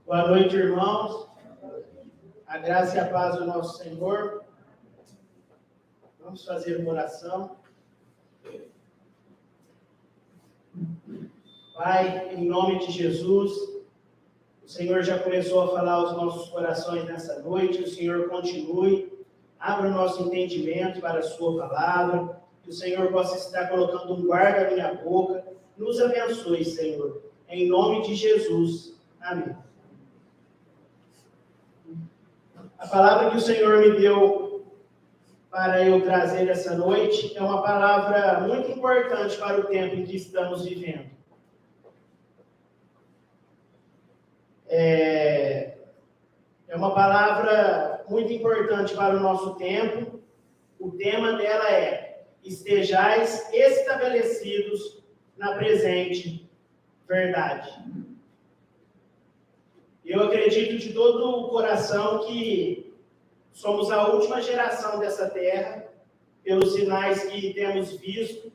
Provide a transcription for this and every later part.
Boa noite, irmãos. A graça e a paz do nosso Senhor. Vamos fazer uma oração. Pai, em nome de Jesus, o Senhor já começou a falar aos nossos corações nessa noite. O Senhor continue, abra o nosso entendimento para a sua palavra. Que o Senhor possa estar colocando um guarda na minha boca. Nos abençoe, Senhor. Em nome de Jesus. Amém. A palavra que o Senhor me deu para eu trazer essa noite é uma palavra muito importante para o tempo em que estamos vivendo. É uma palavra muito importante para o nosso tempo. O tema dela é: estejais estabelecidos na presente verdade. Eu acredito de todo o coração que somos a última geração dessa terra, pelos sinais que temos visto,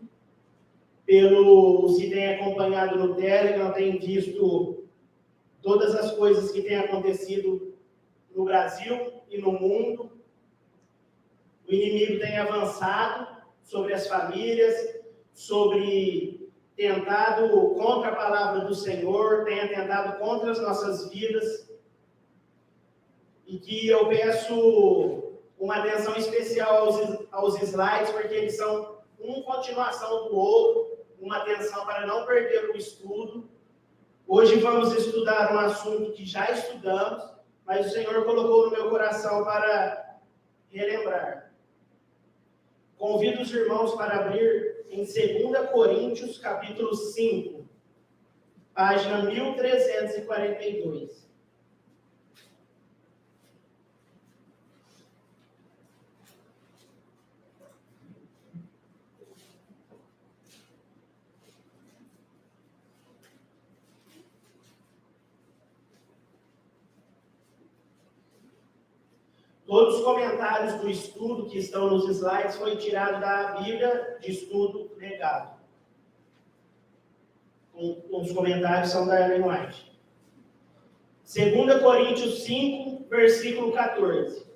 pelos que têm acompanhado no Telegram, têm visto todas as coisas que têm acontecido no Brasil e no mundo. O inimigo tem avançado sobre as famílias, tentado contra a palavra do Senhor, tem atentado contra as nossas vidas, e que eu peço uma atenção especial aos slides, porque eles são uma continuação do outro, uma atenção para não perder o estudo. Hoje vamos estudar um assunto que já estudamos, mas o Senhor colocou no meu coração para relembrar. Convido os irmãos para abrir em 2 Coríntios, capítulo 5, página 1342. Todos os comentários do estudo que estão nos slides foi tirado da Bíblia de Estudo Legado. Os comentários são da Ellen White. 2 Coríntios 5, versículo 14.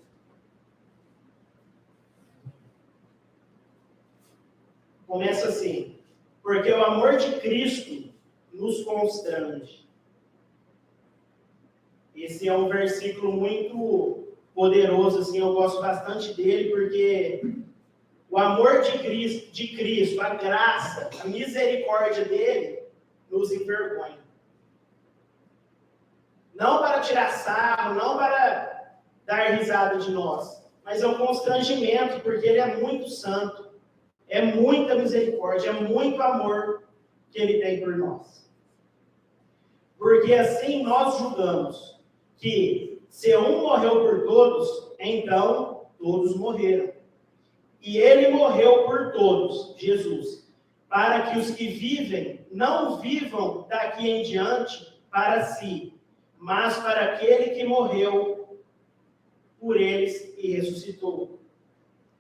Começa assim: porque o amor de Cristo nos constrange. Esse é um versículo muito poderoso, assim, eu gosto bastante dele, porque o amor de Cristo, a graça, a misericórdia dele, nos envergonha. Não para tirar sarro, não para dar risada de nós, mas é um constrangimento, porque ele é muito santo, é muita misericórdia, é muito amor que ele tem por nós. Porque assim nós julgamos que se um morreu por todos, então todos morreram. E ele morreu por todos, Jesus, para que os que vivem não vivam daqui em diante para si, mas para aquele que morreu por eles e ressuscitou.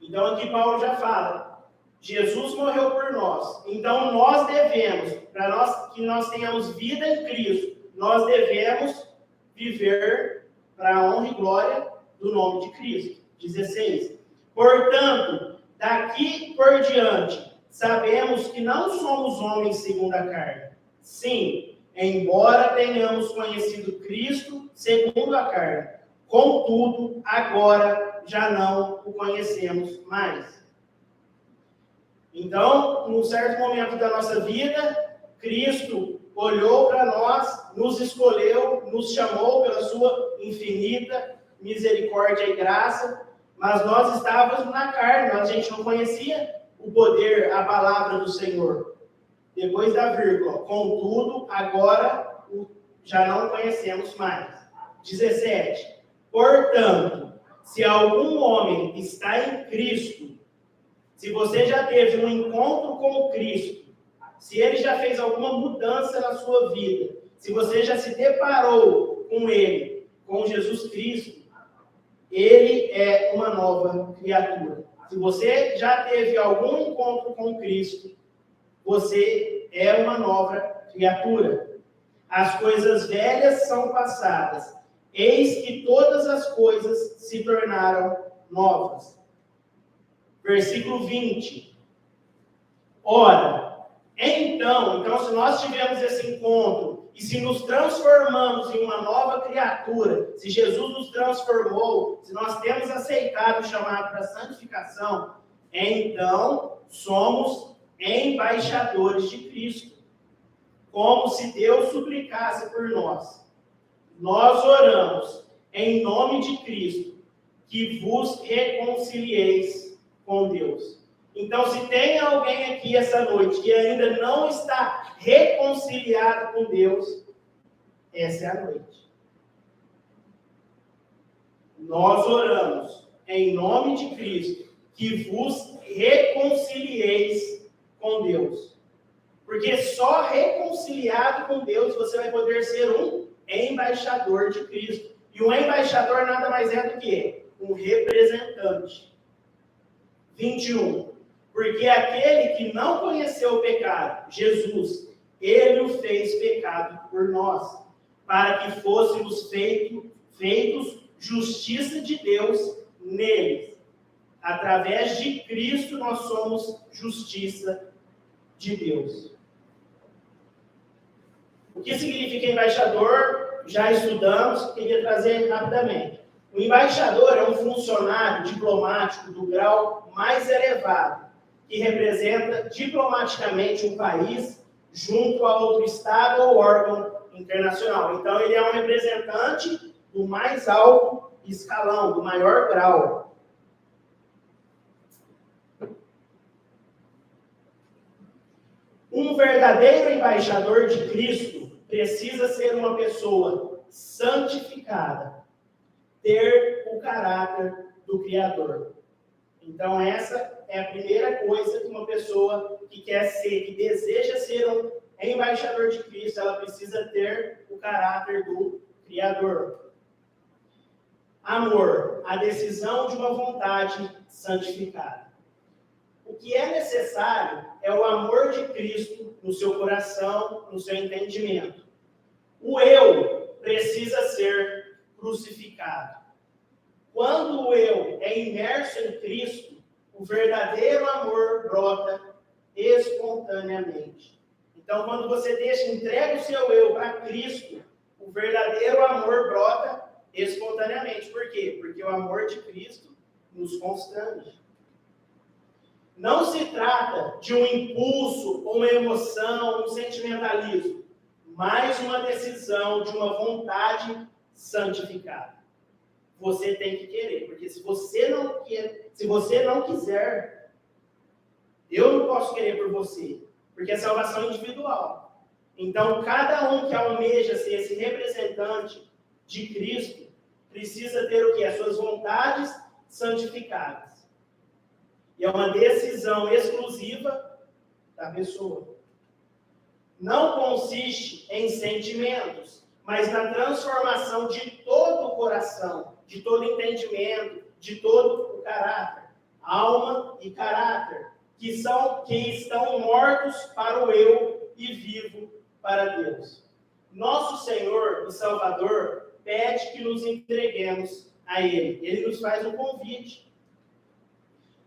Então aqui Paulo já fala: Jesus morreu por nós, então nós devemos, para que nós tenhamos vida em Cristo, nós devemos viver para a honra e glória do nome de Cristo. 16. Portanto, daqui por diante, sabemos que não somos homens segundo a carne. Sim, embora tenhamos conhecido Cristo segundo a carne, contudo, agora já não o conhecemos mais. Então, num certo momento da nossa vida, Cristo olhou para nós, nos escolheu, nos chamou pela sua infinita misericórdia e graça, mas nós estávamos na carne, a gente não conhecia o poder, a palavra do Senhor. Depois da vírgula, contudo, agora já não conhecemos mais. 17. Portanto, se algum homem está em Cristo, se você já teve um encontro com Cristo, se ele já fez alguma mudança na sua vida, se você já se deparou com ele, com Jesus Cristo, ele é uma nova criatura. Se você já teve algum encontro com Cristo, você é uma nova criatura. As coisas velhas são passadas, eis que todas as coisas se tornaram novas. Versículo 20. Ora, então, se nós tivemos esse encontro, e se nos transformamos em uma nova criatura, se Jesus nos transformou, se nós temos aceitado o chamado para santificação, então somos embaixadores de Cristo. Como se Deus suplicasse por nós. Nós oramos em nome de Cristo, que vos reconcilieis com Deus. Então, se tem alguém aqui essa noite que ainda não está reconciliado com Deus, essa é a noite. Nós oramos em nome de Cristo, que vos reconcilieis com Deus. Porque só reconciliado com Deus você vai poder ser um embaixador de Cristo. E um embaixador nada mais é do que um representante. 21. Porque aquele que não conheceu o pecado, Jesus, ele o fez pecado por nós, para que fôssemos feitos justiça de Deus neles. Através de Cristo nós somos justiça de Deus. O que significa embaixador? Já estudamos, queria trazer rapidamente. O embaixador é um funcionário diplomático do grau mais elevado, que representa diplomaticamente um país junto a outro estado ou órgão internacional. Então, ele é um representante do mais alto escalão, do maior grau. Um verdadeiro embaixador de Cristo precisa ser uma pessoa santificada, ter o caráter do Criador. Então, essa é a primeira coisa que uma pessoa que quer ser, que deseja ser um embaixador de Cristo, ela precisa ter o caráter do Criador. Amor, a decisão de uma vontade santificada. O que é necessário é o amor de Cristo no seu coração, no seu entendimento. O eu precisa ser crucificado. Quando o eu é imerso em Cristo, o verdadeiro amor brota espontaneamente. Então, quando você entrega o seu eu para Cristo, o verdadeiro amor brota espontaneamente. Por quê? Porque o amor de Cristo nos constrange. Não se trata de um impulso, uma emoção, um sentimentalismo, mas uma decisão de uma vontade santificada. Você tem que querer, porque se você não quiser, eu não posso querer por você, porque é salvação individual. Então, cada um que almeja ser esse representante de Cristo precisa ter o quê? As suas vontades santificadas. E é uma decisão exclusiva da pessoa. Não consiste em sentimentos, mas na transformação de todo o coração, de todo o entendimento, de todo o caráter, alma e caráter, que estão mortos para o eu e vivo para Deus. Nosso Senhor e Salvador pede que nos entreguemos a Ele. Ele nos faz um convite.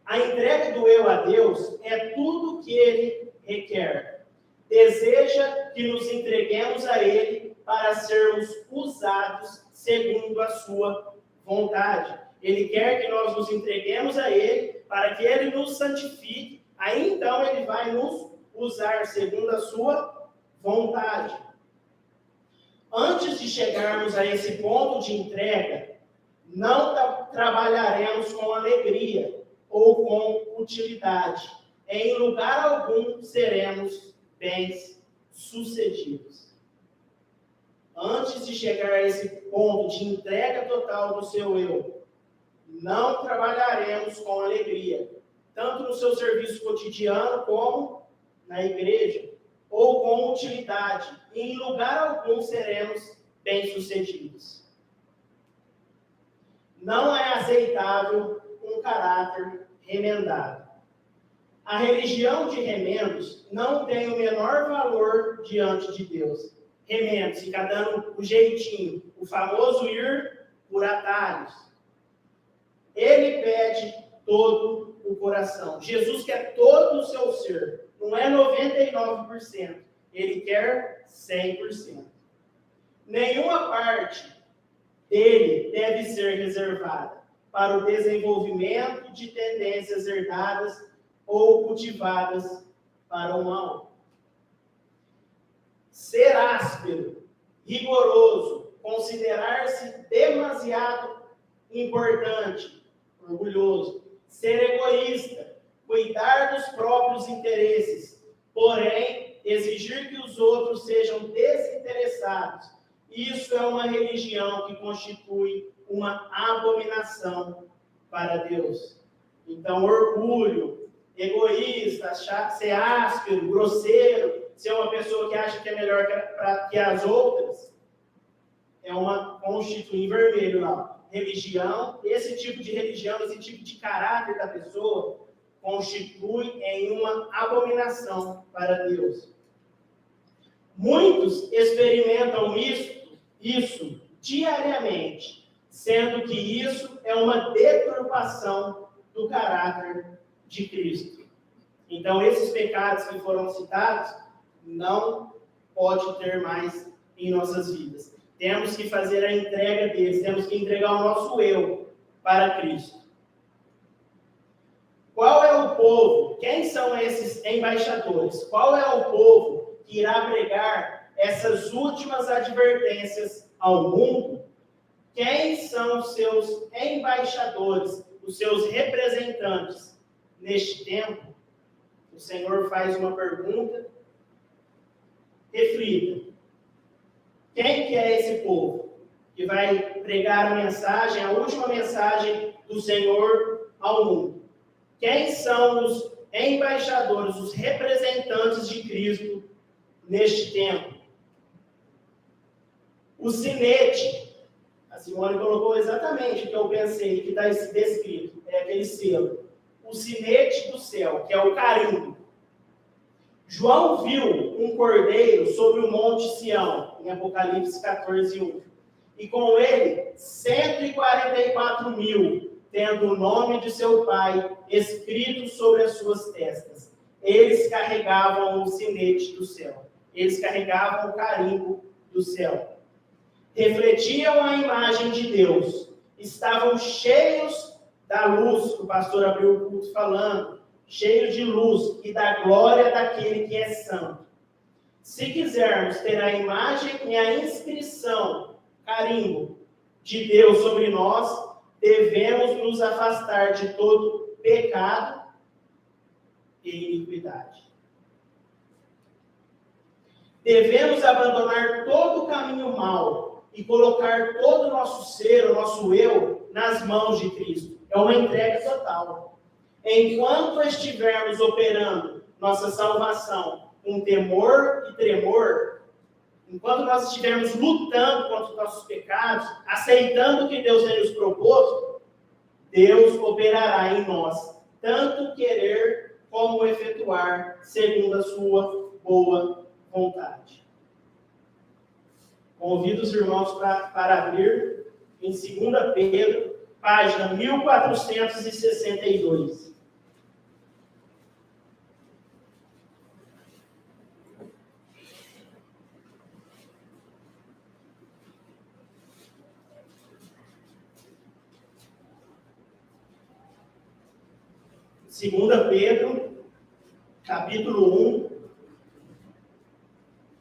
A entrega do eu a Deus é tudo o que Ele requer. Deseja que nos entreguemos a Ele para sermos usados segundo a sua vontade. Ele quer que nós nos entreguemos a Ele para que Ele nos santifique. Aí então Ele vai nos usar segundo a sua vontade. Antes de chegarmos a esse ponto de entrega, não trabalharemos com alegria ou com utilidade. Em lugar algum seremos bem-sucedidos. Antes de chegar a esse ponto de entrega total do seu eu, não trabalharemos com alegria, tanto no seu serviço cotidiano como na igreja, ou com utilidade. Em lugar algum seremos bem-sucedidos. Não é aceitável um caráter remendado. A religião de remendos não tem o menor valor diante de Deus. remendo, fica dando o jeitinho, o famoso ir por atalhos. Ele pede todo o coração. Jesus quer todo o seu ser. Não é 99%. Ele quer 100%. Nenhuma parte dele deve ser reservada para o desenvolvimento de tendências herdadas ou cultivadas para o mal. Ser áspero, rigoroso, considerar-se demasiado importante, orgulhoso, ser egoísta, cuidar dos próprios interesses, porém, exigir que os outros sejam desinteressados. Isso é uma religião que constitui uma abominação para Deus. Então, orgulho, egoísta, ser áspero, grosseiro, ser uma pessoa que acha que é melhor que as outras, é uma constitui em vermelho lá. Religião, esse tipo de religião, esse tipo de caráter da pessoa, constitui em uma abominação para Deus. Muitos experimentam isso diariamente, sendo que isso é uma deturpação do caráter de Cristo. Então, esses pecados que foram citados, não pode ter mais em nossas vidas. Temos que fazer a entrega deles, temos que entregar o nosso eu para Cristo. Qual é o povo? Quem são esses embaixadores? Qual é o povo que irá pregar essas últimas advertências ao mundo? Quem são os seus embaixadores, os seus representantes neste tempo? O Senhor faz uma pergunta. Reflita. Quem que é esse povo que vai pregar a mensagem, a última mensagem do Senhor ao mundo? Quem são os embaixadores, os representantes de Cristo neste tempo? O sinete, a Simone colocou exatamente o que eu pensei, que está descrito, é aquele selo. O sinete do céu, que é o carimbo. João viu um cordeiro sobre o monte Sião, em Apocalipse 14:1. E com ele, 144 mil, tendo o nome de seu pai escrito sobre as suas testas. Eles carregavam o sinete do céu. Eles carregavam o carimbo do céu. Refletiam a imagem de Deus. Estavam cheios da luz, que o pastor abriu o culto falando, cheio de luz e da glória daquele que é santo. Se quisermos ter a imagem e a inscrição, carimbo, de Deus sobre nós, devemos nos afastar de todo pecado e iniquidade. Devemos abandonar todo o caminho mau e colocar todo o nosso ser, o nosso eu, nas mãos de Cristo. É uma entrega total. Enquanto estivermos operando nossa salvação com temor e tremor, enquanto nós estivermos lutando contra os nossos pecados, aceitando o que Deus tem nos proposto, Deus operará em nós, tanto querer como efetuar, segundo a sua boa vontade. Convido os irmãos para abrir em 2 Pedro, página 1462. Segunda Pedro, capítulo 1,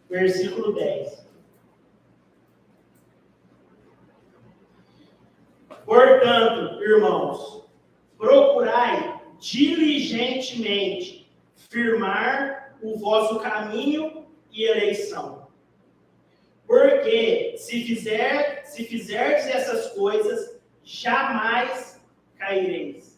versículo 10. Portanto, irmãos, procurai diligentemente firmar o vosso caminho e eleição. Porque se fizerdes essas coisas, jamais caireis.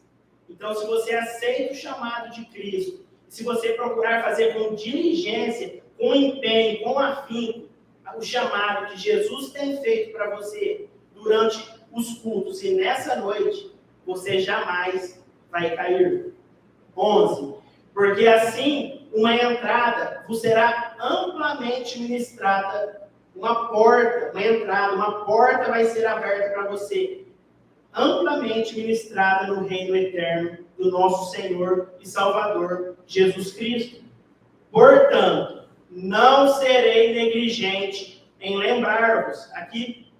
Então, se você aceita o chamado de Cristo, se você procurar fazer com diligência, com empenho, com afinco, o chamado que Jesus tem feito para você durante os cultos e nessa noite, você jamais vai cair. 11. Porque assim, uma entrada vos será amplamente ministrada uma porta, uma entrada, uma porta vai ser aberta para você, amplamente ministrada no reino eterno do nosso Senhor e Salvador, Jesus Cristo. Portanto, não serei negligente em lembrar-vos. Aqui,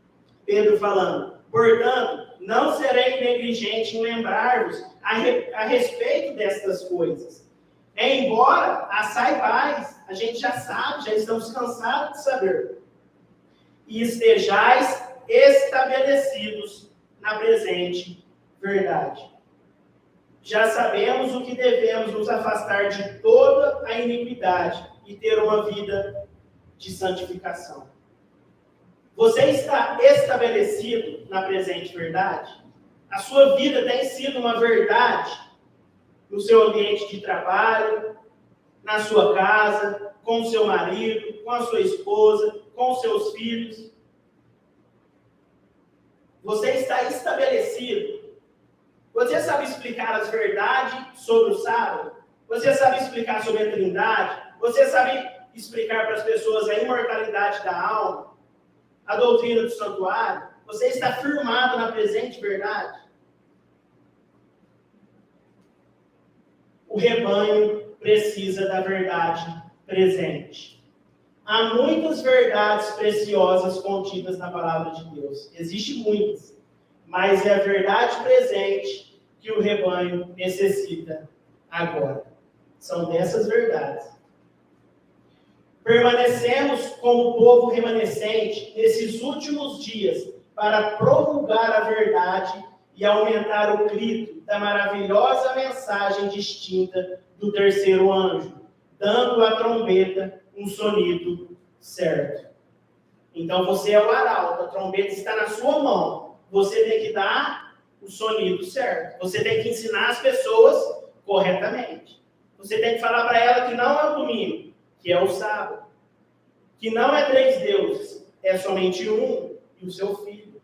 Pedro falando. Portanto, não serei negligente em lembrar-vos a respeito destas coisas. Embora as saibais, a gente já sabe, já estamos cansados de saber. E estejais estabelecidos na presente verdade. Já sabemos o que devemos nos afastar de toda a iniquidade e ter uma vida de santificação. Você está estabelecido na presente verdade? A sua vida tem sido uma verdade no seu ambiente de trabalho, na sua casa, com o seu marido, com a sua esposa, com os seus filhos? Você está estabelecido? Você sabe explicar as verdades sobre o sábado? Você sabe explicar sobre a Trindade? Você sabe explicar para as pessoas a imortalidade da alma? A doutrina do santuário? Você está firmado na presente verdade? O rebanho precisa da verdade presente. Há muitas verdades preciosas contidas na palavra de Deus. Existem muitas. Mas é a verdade presente que o rebanho necessita agora. São dessas verdades. Permanecemos como povo remanescente nesses últimos dias para promulgar a verdade e aumentar o grito da maravilhosa mensagem distinta do terceiro anjo, dando à trombeta um sonido certo. Então você é o arauto, a trombeta está na sua mão. Você tem que dar o sonido certo. Você tem que ensinar as pessoas corretamente. Você tem que falar para ela que não é o domingo, que é o sábado. Que não é 3 deuses, é somente um e o seu filho.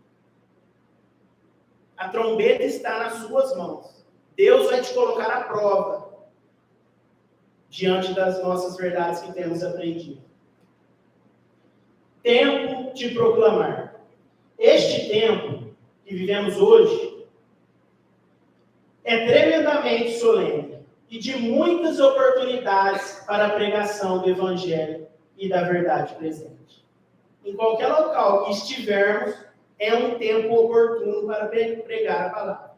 A trombeta está nas suas mãos. Deus vai te colocar à prova diante das nossas verdades que temos aprendido. Tempo de proclamar. Este tempo que vivemos hoje é tremendamente solene e de muitas oportunidades para a pregação do Evangelho e da verdade presente. Em qualquer local que estivermos, é um tempo oportuno para pregar a palavra.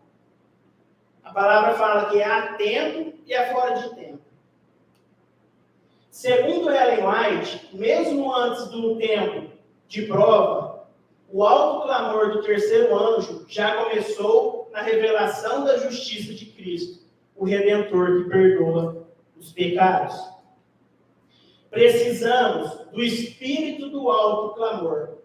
A palavra fala que é a tempo e é fora de tempo. Segundo Ellen White, mesmo antes do tempo de prova, o alto clamor do terceiro anjo já começou na revelação da justiça de Cristo, o Redentor que perdoa os pecados. Precisamos do espírito do alto clamor.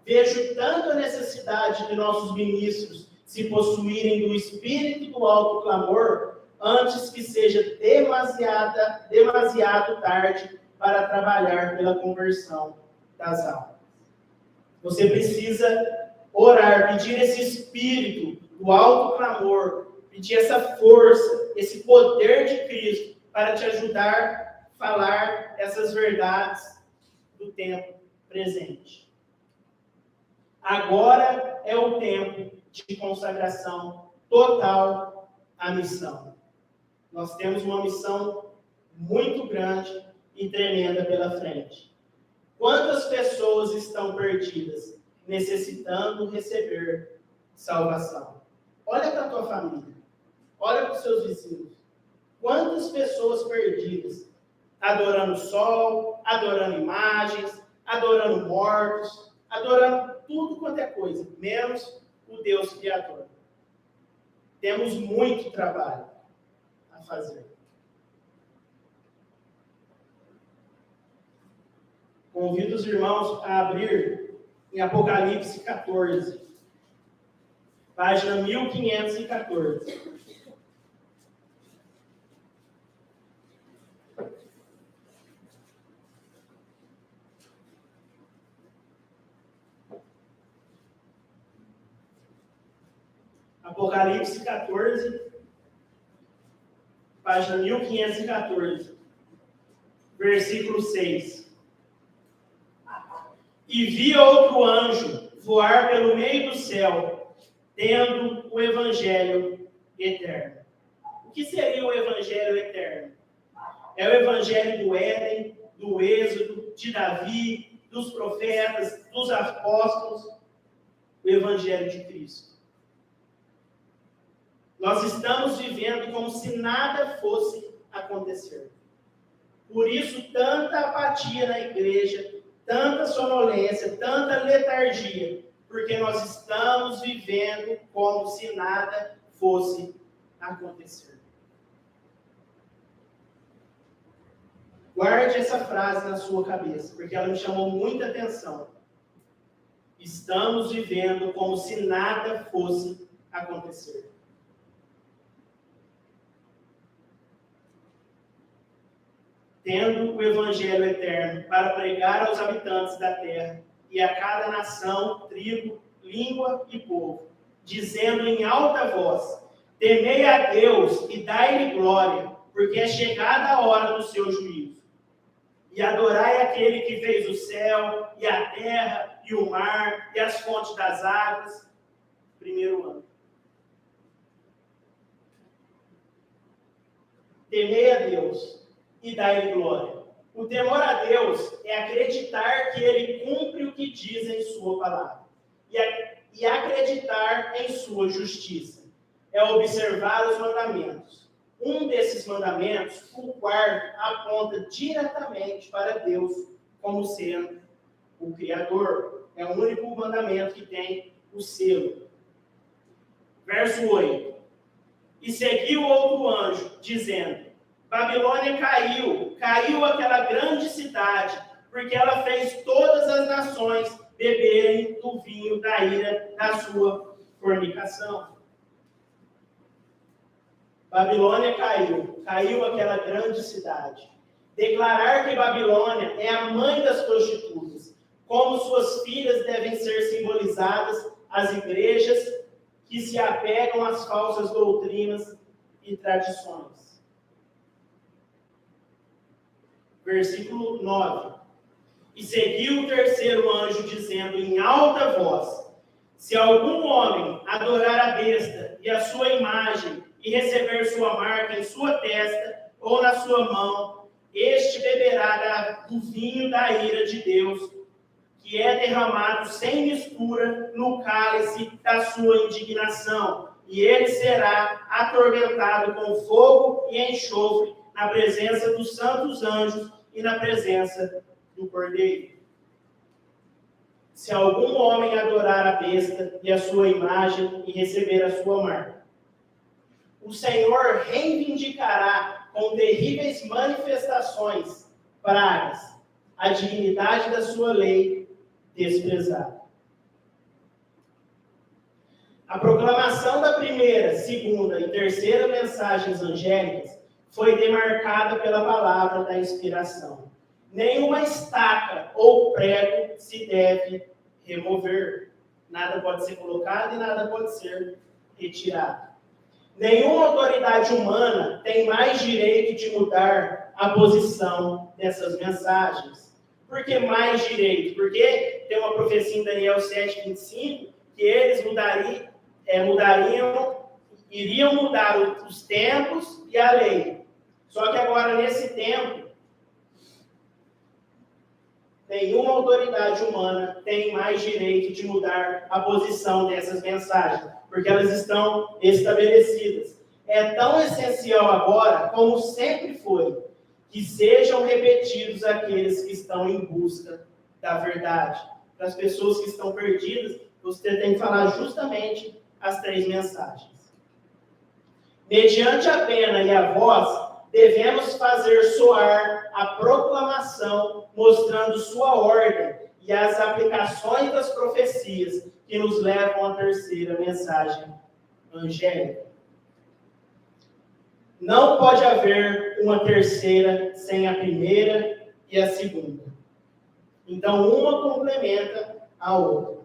Vejo tanto a necessidade de nossos ministros se possuírem do espírito do alto clamor antes que seja demasiado tarde para trabalhar pela conversão das almas. Você precisa orar, pedir esse espírito do alto clamor, pedir essa força, esse poder de Cristo para te ajudar a falar essas verdades do tempo presente. Agora é o tempo de consagração total à missão. Nós temos uma missão muito grande e tremenda pela frente. Quantas pessoas estão perdidas, necessitando receber salvação? Olha para a tua família, olha para os seus vizinhos. Quantas pessoas perdidas, adorando o sol, adorando imagens, adorando mortos, adorando tudo quanto é coisa, menos o Deus Criador. Temos muito trabalho a fazer. Convido os irmãos a abrir em Apocalipse 14, página 1514. Apocalipse 14, página 1514, versículo 6. E vi outro anjo voar pelo meio do céu, tendo o evangelho eterno. O que seria o evangelho eterno? É o evangelho do Éden, do Êxodo, de Davi, dos profetas, dos apóstolos, o evangelho de Cristo. Nós estamos vivendo como se nada fosse acontecer. Por isso, tanta apatia na igreja, tanta sonolência, tanta letargia, porque nós estamos vivendo como se nada fosse acontecer. Guarde essa frase na sua cabeça, porque ela me chamou muita atenção. Estamos vivendo como se nada fosse acontecer. Tendo o evangelho eterno para pregar aos habitantes da terra e a cada nação, tribo, língua e povo, dizendo em alta voz: temei a Deus e dai-lhe glória, porque é chegada a hora do seu juízo. E adorai aquele que fez o céu, e a terra, e o mar, e as fontes das águas. Primeiro ano. Temei a Deus e dai-lhe glória. O temor a Deus é acreditar que Ele cumpre o que diz em sua palavra. E acreditar em sua justiça. É observar os mandamentos. Um desses mandamentos, o quarto, aponta diretamente para Deus como sendo o Criador. É o único mandamento que tem o selo. Verso 8. E seguiu outro anjo, dizendo: Babilônia caiu aquela grande cidade, porque ela fez todas as nações beberem do vinho da ira da sua fornicação. Babilônia caiu aquela grande cidade. Declarar que Babilônia é a mãe das prostitutas, como suas filhas devem ser simbolizadas as igrejas que se apegam às falsas doutrinas e tradições. Versículo 9. E seguiu o terceiro anjo, dizendo em alta voz: se algum homem adorar a besta e a sua imagem, e receber sua marca em sua testa ou na sua mão, este beberá do vinho da ira de Deus, que é derramado sem mistura no cálice da sua indignação, e ele será atormentado com fogo e enxofre na presença dos santos anjos e na presença do Cordeiro. Se algum homem adorar a besta e a sua imagem e receber a sua marca, o Senhor reivindicará com terríveis manifestações, pragas, a dignidade da sua lei desprezada. A proclamação da primeira, segunda e terceira mensagens angélicas foi demarcada pela palavra da inspiração. Nenhuma estaca ou prego se deve remover. Nada pode ser colocado e nada pode ser retirado. Nenhuma autoridade humana tem mais direito de mudar a posição dessas mensagens. Por que mais direito? Porque tem uma profecia em Daniel 7:25 que eles iriam mudar os tempos e a lei. Só que agora, nesse tempo, nenhuma autoridade humana tem mais direito de mudar a posição dessas mensagens, porque elas estão estabelecidas. É tão essencial agora, como sempre foi, que sejam repetidos aqueles que estão em busca da verdade. Para as pessoas que estão perdidas, você tem que falar justamente as 3 mensagens. Mediante a pena e a voz, devemos fazer soar a proclamação, mostrando sua ordem e as aplicações das profecias que nos levam à terceira mensagem angélica. Não pode haver uma terceira sem a primeira e a segunda. Então, uma complementa a outra.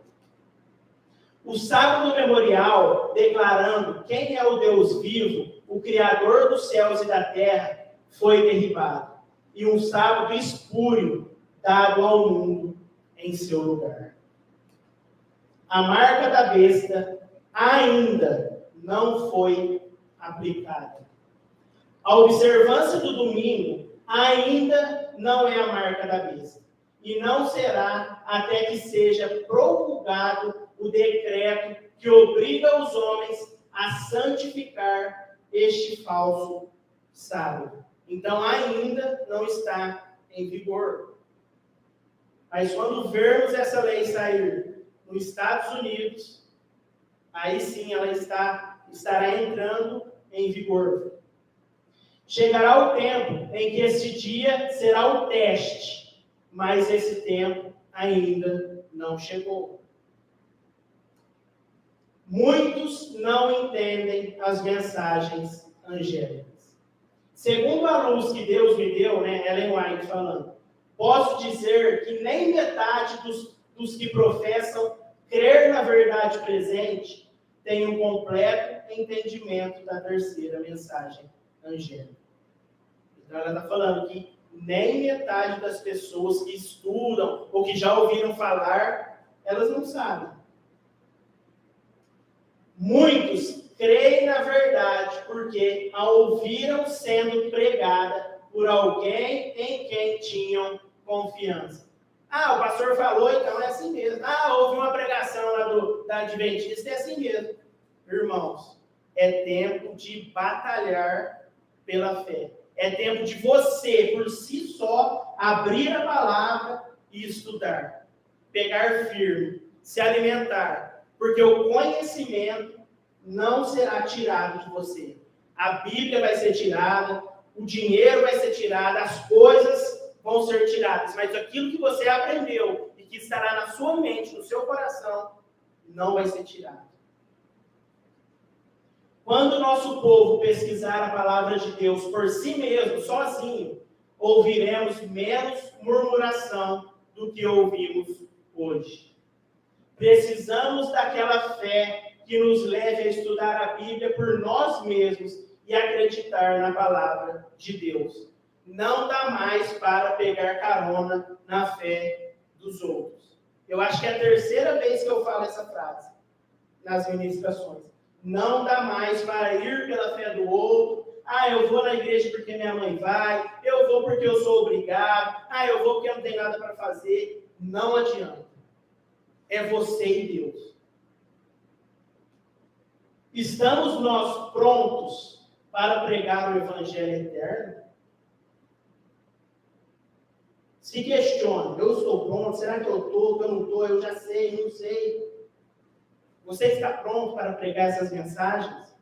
O sábado memorial, declarando quem é o Deus vivo, o Criador dos céus e da terra, foi derribado. E um sábado espúrio dado ao mundo em seu lugar. A marca da besta ainda não foi aplicada. A observância do domingo ainda não é a marca da besta. E não será até que seja promulgado o decreto que obriga os homens a santificar este falso sábado. Então, ainda não está em vigor. Mas quando vermos essa lei sair nos Estados Unidos, aí sim ela estará entrando em vigor. Chegará o tempo em que esse dia será o teste, mas esse tempo ainda não chegou. Muitos não entendem as mensagens angélicas. Segundo a luz que Deus me deu, Ellen White falando, posso dizer que nem metade dos que professam crer na verdade presente tem um completo entendimento da terceira mensagem angélica. Então ela está falando que nem metade das pessoas que estudam ou que já ouviram falar, elas não sabem. Muitos creem na verdade porque a ouviram sendo pregada por alguém em quem tinham confiança. O pastor falou, então é assim mesmo. Houve uma pregação lá da Adventista, é assim mesmo. Irmãos, é tempo de batalhar pela fé. É tempo de você, por si só, abrir a palavra e estudar. Pegar firme, se alimentar. Porque o conhecimento não será tirado de você. A Bíblia vai ser tirada, o dinheiro vai ser tirado, as coisas vão ser tiradas. Mas aquilo que você aprendeu e que estará na sua mente, no seu coração, não vai ser tirado. Quando o nosso povo pesquisar a palavra de Deus por si mesmo, sozinho, ouviremos menos murmuração do que ouvimos hoje. Precisamos daquela fé que nos leve a estudar a Bíblia por nós mesmos e acreditar na palavra de Deus. Não dá mais para pegar carona na fé dos outros. Eu acho que é a terceira vez que eu falo essa frase nas ministrações. Não dá mais para ir pela fé do outro. Eu vou na igreja porque minha mãe vai. Eu vou porque eu sou obrigado. Eu vou porque eu não tenho nada para fazer. Não adianta. É você e Deus. Estamos nós prontos para pregar o Evangelho eterno? Se questione, eu estou pronto? Será que eu estou? Eu não estou? Eu já sei, não sei. Você está pronto para pregar essas mensagens?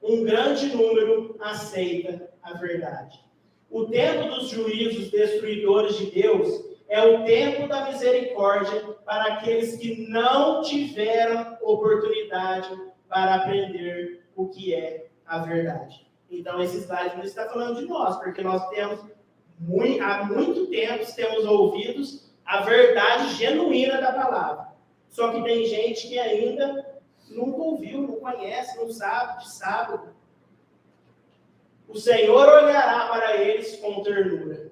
Um grande número aceita a verdade. O tempo dos juízos destruidores de Deus é o tempo da misericórdia para aqueles que não tiveram oportunidade para aprender o que é a verdade. Então, esse slide não está falando de nós, porque nós temos, há muito tempo, temos ouvidos a verdade genuína da palavra. Só que tem gente que ainda nunca ouviu, não conhece, não sabe de sábado. O Senhor olhará para eles com ternura.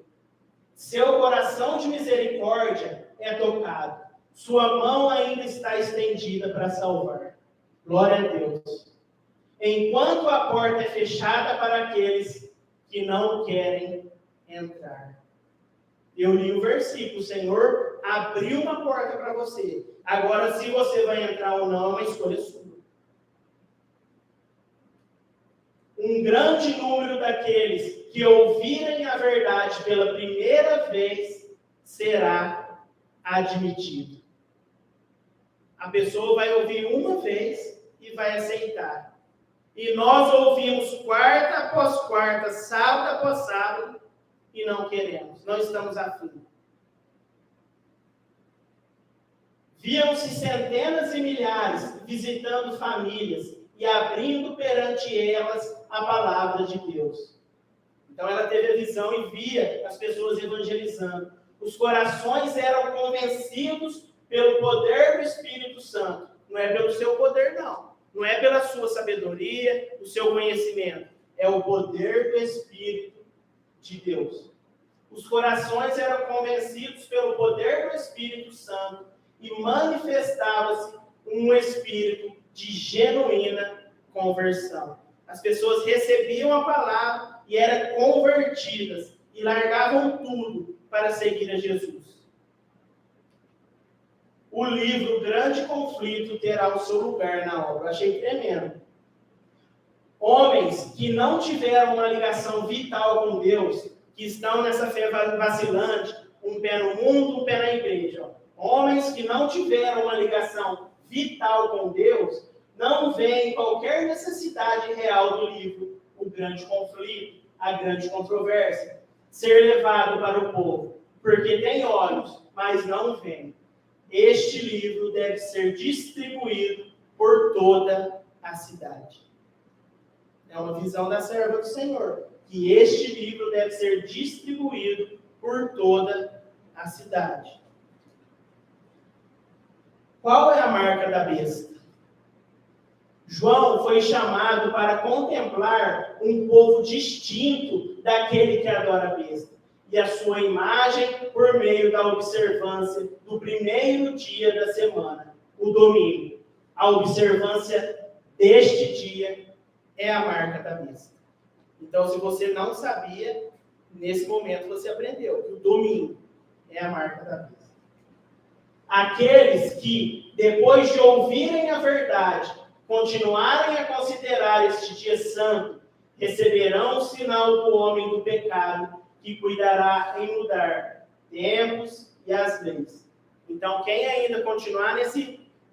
Seu coração de misericórdia é tocado. Sua mão ainda está estendida para salvar. Glória a Deus. Enquanto a porta é fechada para aqueles que não querem entrar. Eu li o versículo. O Senhor abriu uma porta para você. Agora, se você vai entrar ou não, é uma escolha sua. Um grande número daqueles que ouvirem a verdade pela primeira vez será admitido. A pessoa vai ouvir uma vez e vai aceitar. E nós ouvimos quarta após quarta, sábado após sábado, e não queremos, não estamos afim. Viam-se centenas e milhares visitando famílias e abrindo perante elas a palavra de Deus. Então ela teve a visão e via as pessoas evangelizando. Os corações eram convencidos pelo poder do Espírito Santo. Não é pelo seu poder, não. Não é pela sua sabedoria, o seu conhecimento. É o poder do Espírito de Deus. Os corações eram convencidos pelo poder do Espírito Santo e manifestava-se um espírito de genuína conversão. As pessoas recebiam a palavra e eram convertidas e largavam tudo para seguir a Jesus. O livro Grande Conflito terá o seu lugar na obra. Achei tremendo. Homens que não tiveram uma ligação vital com Deus, que estão nessa fé vacilante, um pé no mundo, um pé na igreja. Homens que não tiveram uma ligação vital com Deus, não veem qualquer necessidade real do livro, o grande conflito, a grande controvérsia, ser levado para o povo, porque tem olhos, mas não veem. Este livro deve ser distribuído por toda a cidade. É uma visão da serva do Senhor, que este livro deve ser distribuído por toda a cidade. Qual é a marca da besta? João foi chamado para contemplar um povo distinto daquele que adora a besta, e a sua imagem por meio da observância do primeiro dia da semana, o domingo. A observância deste dia é a marca da besta. Então, se você não sabia, nesse momento você aprendeu que o domingo é a marca da besta. Aqueles que, depois de ouvirem a verdade, continuarem a considerar este dia santo, receberão o sinal do homem do pecado, que cuidará em mudar tempos e as leis. Então, quem ainda continuar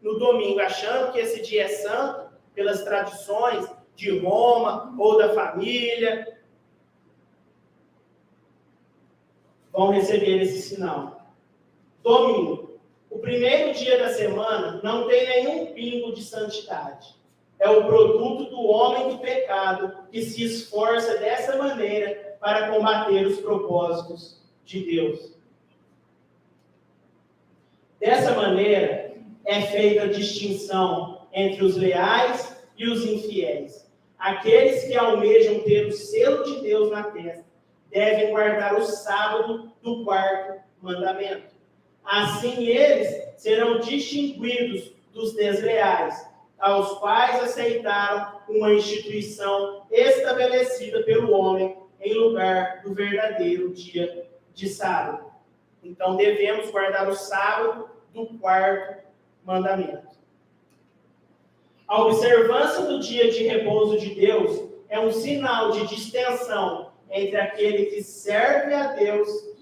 no domingo, achando que esse dia é santo, pelas tradições de Roma ou da família, vão receber esse sinal. Domingo. O primeiro dia da semana não tem nenhum pingo de santidade. É o produto do homem do pecado que se esforça dessa maneira para combater os propósitos de Deus. Dessa maneira, é feita a distinção entre os leais e os infiéis. Aqueles que almejam ter o selo de Deus na testa devem guardar o sábado do quarto mandamento. Assim eles serão distinguidos dos desleais, aos quais aceitaram uma instituição estabelecida pelo homem em lugar do verdadeiro dia de sábado. Então devemos guardar o sábado do quarto mandamento. A observância do dia de repouso de Deus é um sinal de distinção entre aquele que serve a Deus.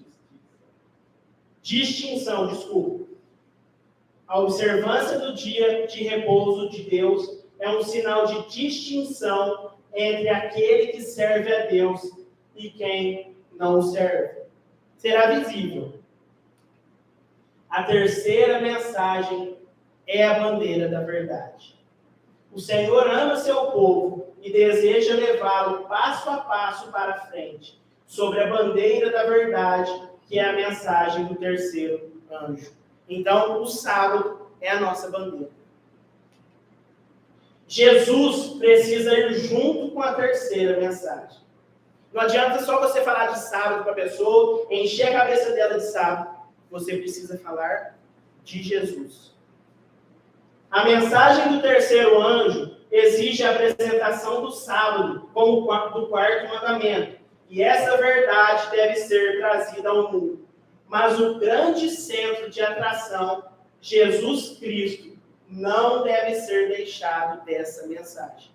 A observância do dia de repouso de Deus é um sinal de distinção entre aquele que serve a Deus e quem não o serve. Será visível. A terceira mensagem é a bandeira da verdade. O Senhor ama seu povo e deseja levá-lo passo a passo para frente, sobre a bandeira da verdade, que é a mensagem do terceiro anjo. Então, o sábado é a nossa bandeira. Jesus precisa ir junto com a terceira mensagem. Não adianta só você falar de sábado para a pessoa, encher a cabeça dela de sábado. Você precisa falar de Jesus. A mensagem do terceiro anjo exige a apresentação do sábado como do quarto mandamento. E essa verdade deve ser trazida ao mundo. Mas o grande centro de atração, Jesus Cristo, não deve ser deixado dessa mensagem.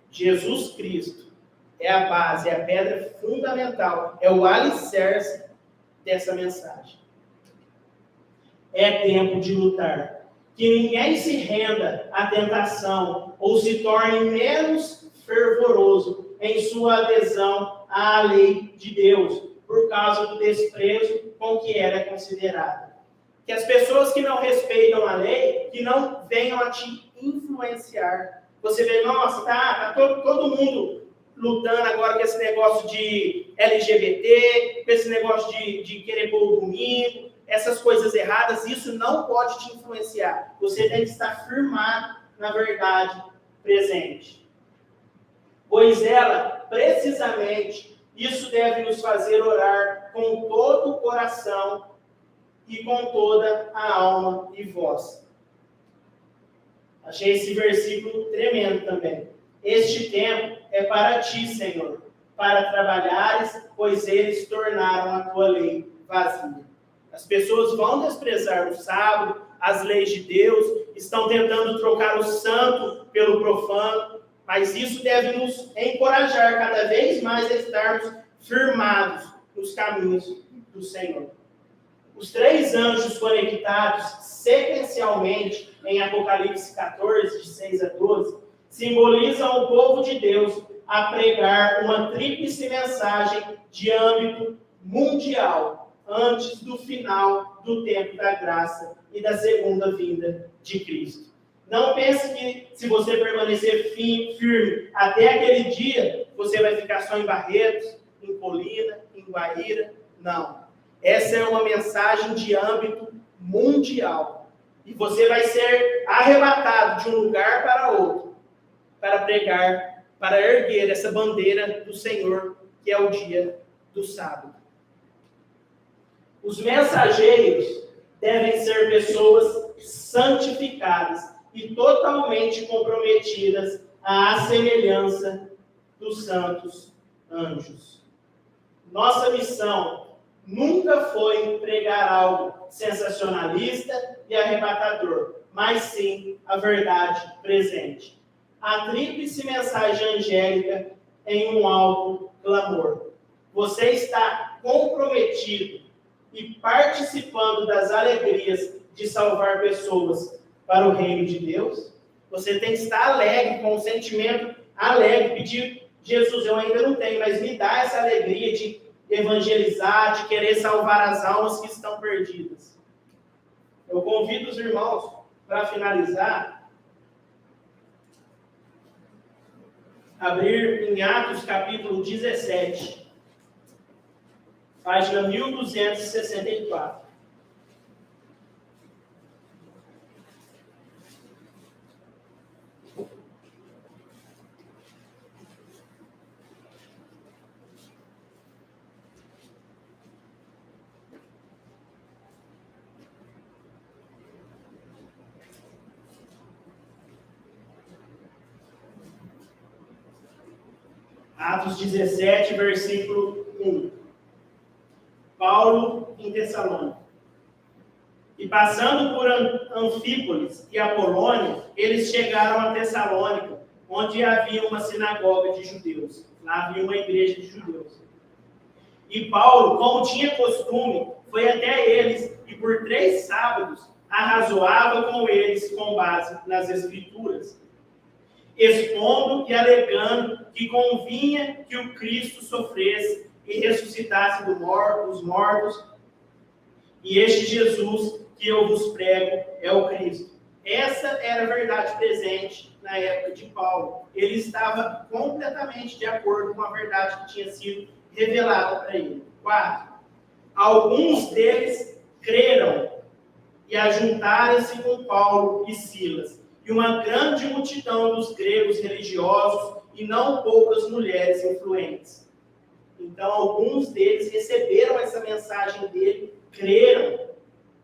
Jesus Cristo é a base, é a pedra fundamental, é o alicerce dessa mensagem. É tempo de lutar. Que ninguém se renda à tentação ou se torne menos fervoroso em sua adesão à lei de Deus, por causa do desprezo com que ela é considerada. Que as pessoas que não respeitam a lei, que não venham a te influenciar. Você vê, nossa, tá todo mundo lutando agora com esse negócio de LGBT, com esse negócio de querer pôr o domingo, essas coisas erradas, isso não pode te influenciar. Você tem que estar firmado na verdade presente. Pois ela, precisamente, Isso deve nos fazer orar com todo o coração e com toda a alma e voz. Achei esse versículo tremendo também. Este tempo é para ti, Senhor, para trabalhares, pois eles tornaram a tua lei vazia. As pessoas vão desprezar o sábado, as leis de Deus, estão tentando trocar o santo pelo profano, mas isso deve nos encorajar cada vez mais a estarmos firmados nos caminhos do Senhor. Os 3 anjos conectados sequencialmente em Apocalipse 14, de 6 a 12, simbolizam o povo de Deus a pregar uma tríplice mensagem de âmbito mundial, antes do final do tempo da graça e da segunda vinda de Cristo. Não pense que se você permanecer firme até aquele dia, você vai ficar só em Barretos, em Colina, em Guaíra. Não. Essa é uma mensagem de âmbito mundial. E você vai ser arrebatado de um lugar para outro, para pregar, para erguer essa bandeira do Senhor, que é o dia do sábado. Os mensageiros devem ser pessoas santificadas e totalmente comprometidas à semelhança dos santos anjos. Nossa missão nunca foi pregar algo sensacionalista e arrebatador, mas sim a verdade presente. A tríplice mensagem angélica em um alto clamor. Você está comprometido e participando das alegrias de salvar pessoas para o reino de Deus? Você tem que estar alegre, com um sentimento alegre, pedir, Jesus, eu ainda não tenho, mas me dá essa alegria de evangelizar, de querer salvar as almas que estão perdidas. Eu convido os irmãos, para finalizar, abrir em Atos capítulo 17, página 1264. Atos 17, versículo 1. Paulo em Tessalônica. E passando por Anfípolis e Apolônia, eles chegaram a Tessalônica, onde havia uma sinagoga de judeus. Lá havia uma igreja de judeus. E Paulo, como tinha costume, foi até eles e por 3 sábados arrazoava com eles com base nas Escrituras, expondo e alegando que convinha que o Cristo sofresse e ressuscitasse dos mortos, e este Jesus que eu vos prego é o Cristo. Essa era a verdade presente na época de Paulo. Ele estava completamente de acordo com a verdade que tinha sido revelada para ele. 4. Alguns deles creram e ajuntaram-se com Paulo e Silas, e uma grande multidão dos gregos religiosos e não poucas mulheres influentes. Então, alguns deles receberam essa mensagem dele, creram,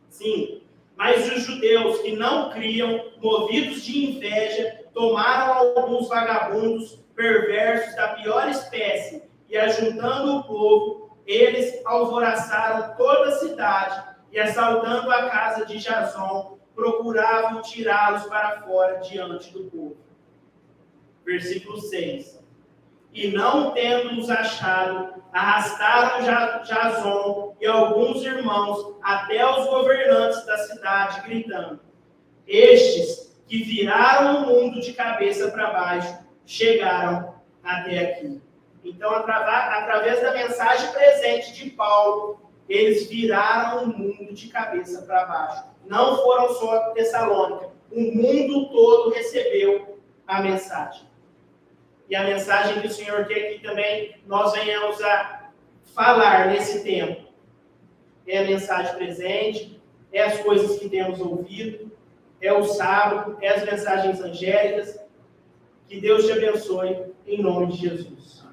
sim. Mas os judeus que não criam, movidos de inveja, tomaram alguns vagabundos perversos da pior espécie e, ajuntando o povo, eles alvoroçaram toda a cidade e, assaltando a casa de Jason, procuravam tirá-los para fora diante do povo. Versículo 6. E não tendo-os achado, arrastaram Jason e alguns irmãos até os governantes da cidade, gritando: estes que viraram o mundo de cabeça para baixo, chegaram até aqui. Então, através da mensagem presente de Paulo, eles viraram o mundo de cabeça para baixo. Não foram só Tessalônica, o mundo todo recebeu a mensagem. E a mensagem que o Senhor quer que também nós venhamos a falar nesse tempo é a mensagem presente, é as coisas que temos ouvido, é o sábado, é as mensagens angélicas. Que Deus te abençoe, em nome de Jesus.